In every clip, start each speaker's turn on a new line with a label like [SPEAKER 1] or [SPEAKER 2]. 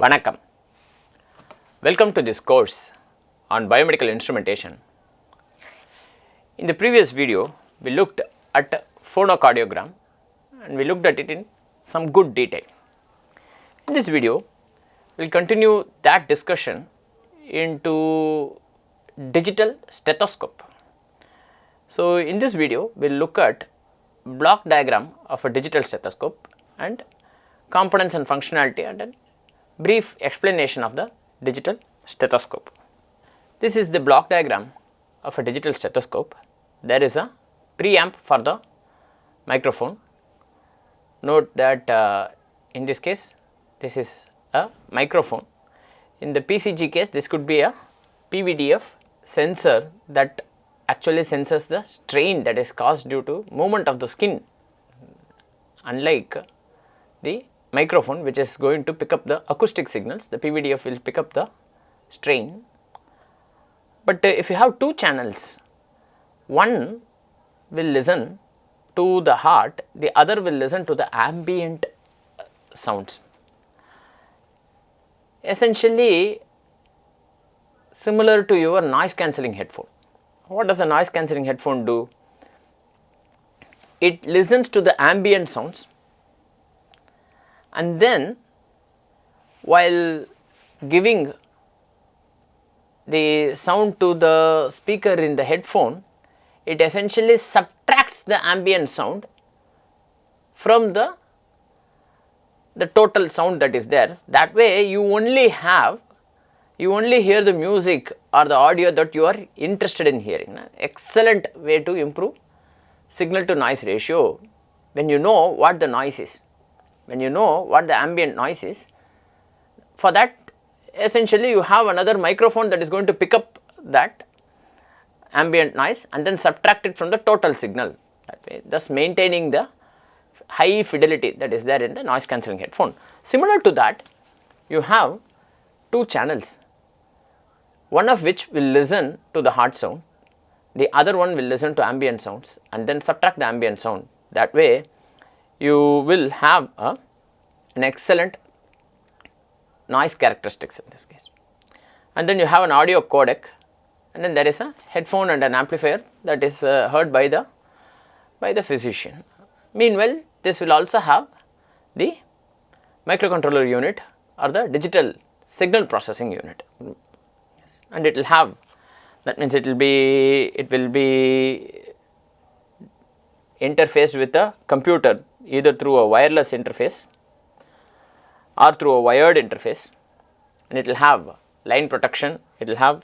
[SPEAKER 1] Vanakkam. Welcome to this course on biomedical instrumentation. In the previous video, we looked at phonocardiogram and we looked at it in some good detail. In this video, we will continue that discussion into digital stethoscope. So, in this video, we will look at block diagram of a digital stethoscope and components and functionality and a brief explanation of the digital stethoscope. This is the block diagram of a digital stethoscope. There is a preamp for the microphone. Note that in this case, this is a microphone. In the PCG case, this could be a PVDF sensor that actually senses the strain that is caused due to movement of the skin, unlike the microphone which is going to pick up the acoustic signals. The PVDF will pick up the strain. But if you have two channels, one will listen to the heart, the other will listen to the ambient sounds. Essentially similar to your noise cancelling headphone. What does a noise cancelling headphone do? It listens to the ambient sounds, and then while giving the sound to the speaker in the headphone, it essentially subtracts the ambient sound from the total sound that is there. That way you only hear the music or the audio that you are interested in hearing. Excellent way to improve signal to noise ratio when you know what the noise is. When you know what the ambient noise is, for that essentially you have another microphone that is going to pick up that ambient noise and then subtract it from the total signal, that way, thus maintaining the high fidelity that is there in the noise cancelling headphone. Similar to that, you have two channels, one of which will listen to the heart sound, the other one will listen to ambient sounds and then subtract the ambient sound. That way you will have an excellent noise characteristics in this case. And then you have an audio codec, and then there is a headphone and an amplifier that is heard by the physician. Meanwhile, this will also have the microcontroller unit or the digital signal processing unit. Yes. And it will have, that means it will be interfaced with the computer either through a wireless interface or through a wired interface, and it will have line protection, it will have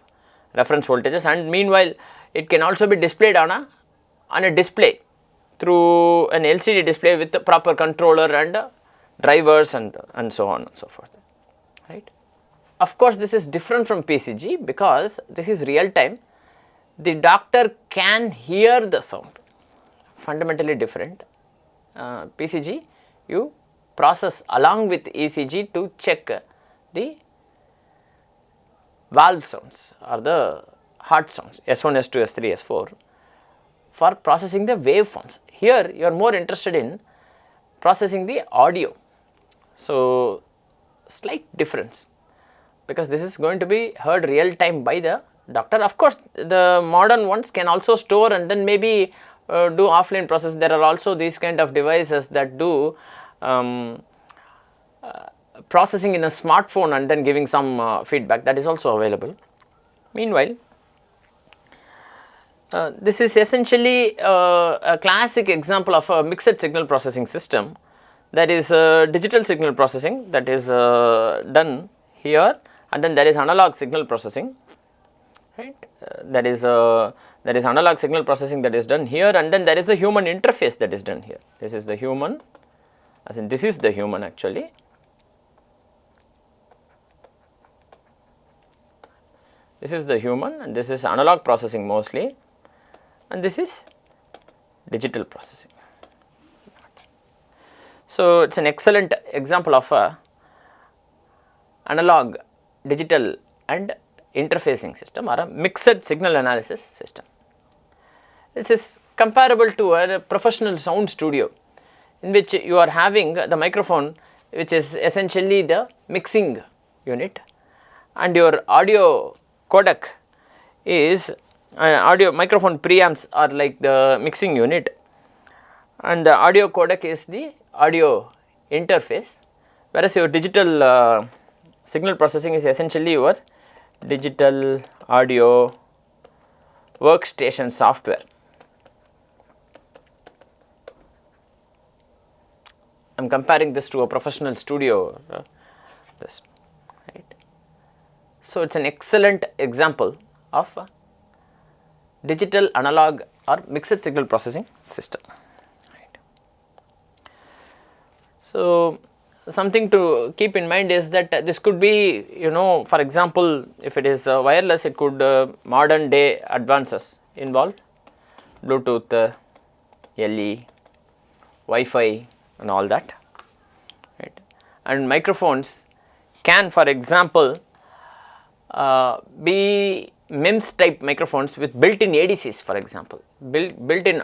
[SPEAKER 1] reference voltages, and meanwhile it can also be displayed on a display through an LCD display with the proper controller and drivers and so on and so forth, right. Of course, this is different from PCG because this is real time. The doctor can hear the sound, fundamentally different. PCG, you process along with ECG to check the valve sounds or the heart sounds, S1, S2, S3, S4, for processing the waveforms. Here you are more interested in processing the audio. So, slight difference, because this is going to be heard real time by the doctor. Of course, the modern ones can also store and then maybe do offline process. There are also these kind of devices that do processing in a smartphone and then giving some feedback, that is also available. Meanwhile, this is essentially a classic example of a mixed signal processing system, that is digital signal processing that is done here, and then there is analog signal processing, right. There is analog signal processing that is done here, and then there is a human interface that is done here. This is the human, as in this is the human actually. This is the human and this is analog processing mostly, and this is digital processing. So, it is an excellent example of a analog, digital and interfacing system or a mixed signal analysis system. This is comparable to a professional sound studio in which you are having the microphone, which is essentially the mixing unit, and your audio codec is audio microphone preamps are like the mixing unit, and the audio codec is the audio interface, whereas your digital signal processing is essentially your digital audio workstation software. I am comparing this to a professional studio, this, right. So, it is an excellent example of a digital analog or mixed signal processing system, right. So, something to keep in mind is that this could be, for example, if it is wireless, it could modern day advances involve Bluetooth, LE, Wi-Fi and all that, right. And microphones can, for example, be MEMS type microphones with built-in ADCs, for example. Built-in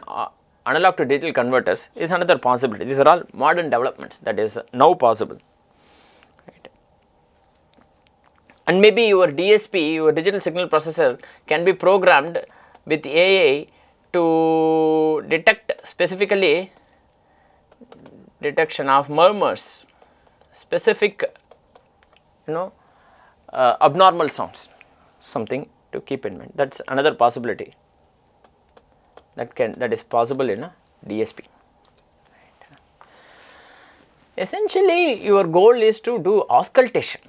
[SPEAKER 1] analog to digital converters is another possibility. These are all modern developments that is now possible, right. And maybe your DSP, your digital signal processor, can be programmed with AI to detect specifically detection of murmurs, specific abnormal sounds, something to keep in mind. That is another possibility that is possible in a DSP. Right. Essentially, your goal is to do auscultation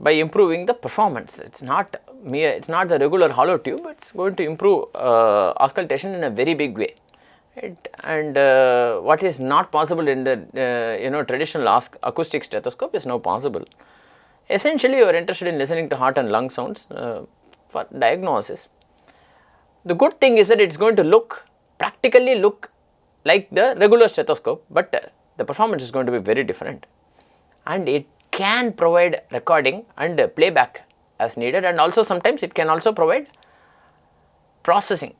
[SPEAKER 1] by improving the performance. It is not the regular hollow tube, it is going to improve auscultation in a very big way. Right. And what is not possible in the traditional acoustic stethoscope is now possible. Essentially, you are interested in listening to heart and lung sounds for diagnosis. The good thing is that it is going to practically look like the regular stethoscope, but the performance is going to be very different, and it can provide recording and playback as needed, and also sometimes it can also provide processing,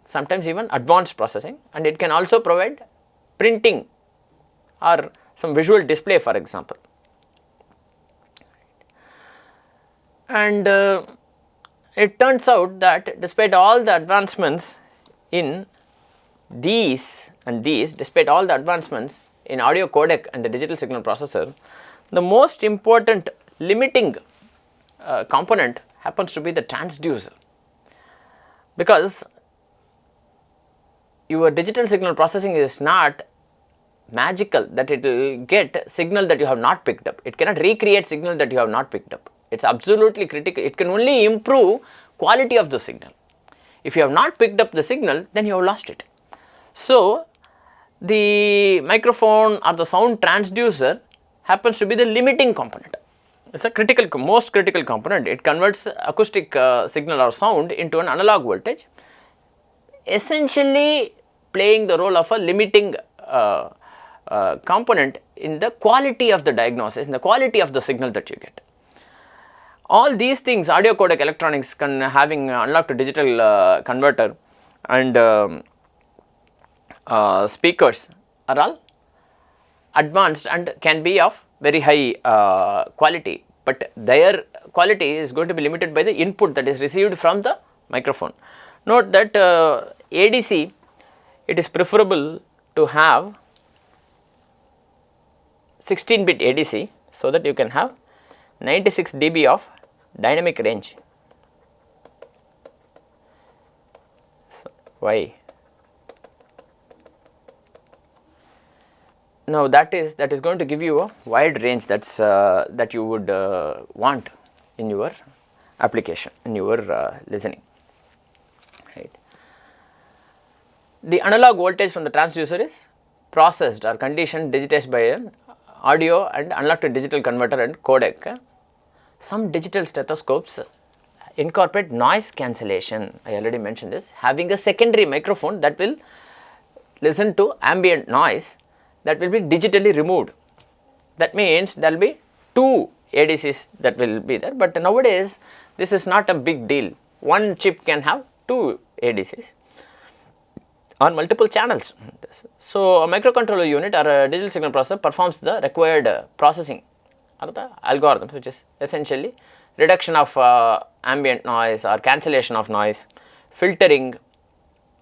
[SPEAKER 1] sometimes even advanced processing, and it can also provide printing or some visual display, for example. And it turns out that despite all the advancements in despite all the advancements in audio codec and the digital signal processor, the most important limiting component happens to be the transducer, because your digital signal processing is not magical that it will get signal that you have not picked up. It cannot recreate signal that you have not picked up. It is absolutely critical. It can only improve quality of the signal. If you have not picked up the signal, then you have lost it. So, the microphone or the sound transducer happens to be the limiting component. It is a most critical component. It converts acoustic signal or sound into an analog voltage, essentially playing the role of a limiting component in the quality of the diagnosis, in the quality of the signal that you get. All these things, audio codec electronics having analog to digital converter and speakers are all advanced and can be of very high quality, but their quality is going to be limited by the input that is received from the microphone. Note that ADC, it is preferable to have 16-bit ADC, so that you can have 96 dB of dynamic range. So, why? Now that is going to give you a wide range that you would want in your application, in your listening, right. The analog voltage from the transducer is processed or conditioned, digitized by an audio and analog to digital converter and codec. Some digital stethoscopes incorporate noise cancellation. I already mentioned this, having a secondary microphone that will listen to ambient noise that will be digitally removed. That means there will be 2 ADCs that will be there, but nowadays this is not a big deal. One chip can have 2 ADCs on multiple channels. So, a microcontroller unit or a digital signal processor performs the required processing are the algorithms, which is essentially reduction of ambient noise or cancellation of noise, filtering.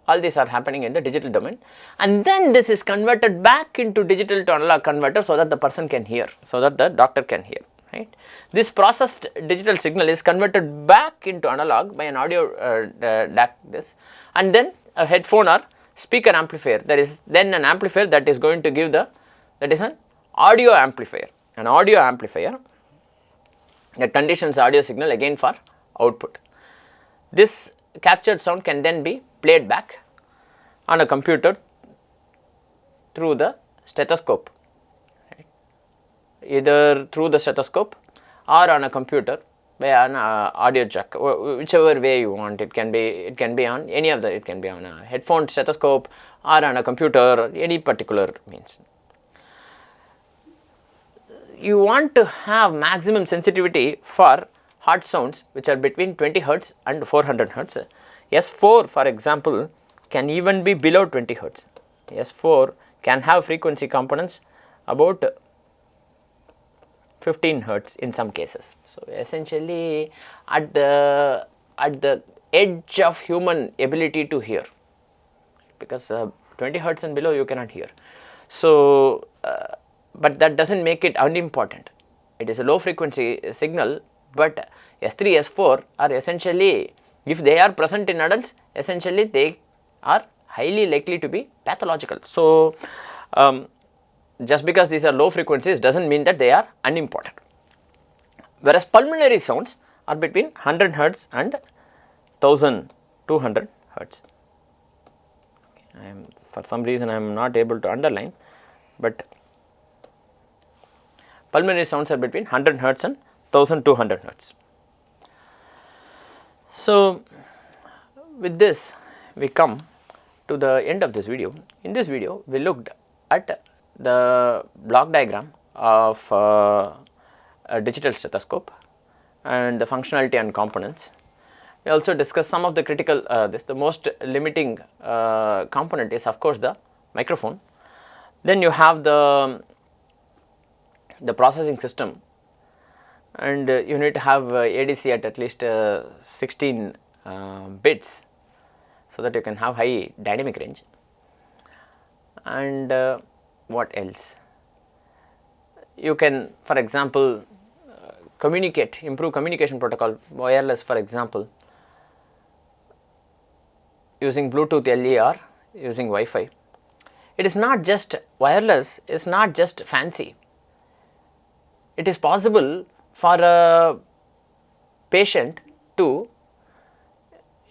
[SPEAKER 1] All these are happening in the digital domain, and then this is converted back into digital to analog converter so that the person can hear, so that the doctor can hear, right. This processed digital signal is converted back into analog by an audio DAC this, and then a headphone or speaker amplifier. There is then an amplifier that is going to give that is an audio amplifier, that conditions audio signal again for output. This captured sound can then be played back on a computer through the stethoscope, right. Either through the stethoscope or on a computer by an audio jack, whichever way you want. It can be on any of the, it can be on a headphone stethoscope or on a computer, or any particular means. You want to have maximum sensitivity for hard sounds which are between 20 Hz and 400 Hz. S4, for example, can even be below 20 Hz. S4 can have frequency components about 15 Hz in some cases. So, essentially at the edge of human ability to hear, because 20 Hz and below you cannot hear. So, but that does not make it unimportant. It is a low frequency signal, but S3, S4 are essentially, if they are present in adults, essentially they are highly likely to be pathological. So, just because these are low frequencies does not mean that they are unimportant. Whereas pulmonary sounds are between 100 Hz and 1200 Hz. For some reason I am not able to underline, but pulmonary sounds are between 100 Hz and 1200 Hz. So, with this we come to the end of this video. In this video we looked at the block diagram of a digital stethoscope and the functionality and components. We also discussed some of the critical, the most limiting component is of course the microphone. Then you have the processing system, and you need to have ADC at least 16 bits so that you can have high dynamic range. And what else? You can, for example, improve communication protocol, wireless for example, using Bluetooth LE or using Wi-Fi. It is not just wireless, it is not just fancy. It is possible for a patient to,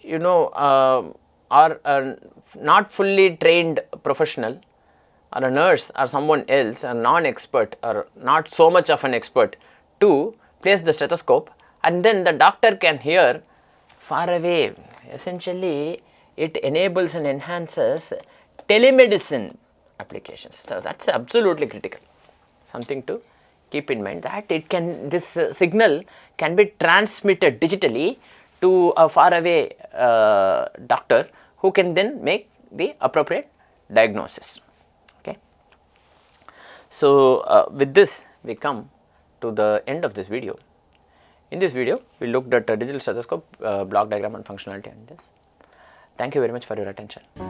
[SPEAKER 1] or a not fully trained professional or a nurse or someone else, a non-expert or not so much of an expert, to place the stethoscope, and then the doctor can hear far away. Essentially it enables and enhances telemedicine applications. So, that is absolutely critical, something to keep in mind, that it can, this signal can be transmitted digitally to a far away doctor who can then make the appropriate diagnosis. Okay. So, with this we come to the end of this video. In this video we looked at a digital stethoscope block diagram and functionality and this. Thank you very much for your attention.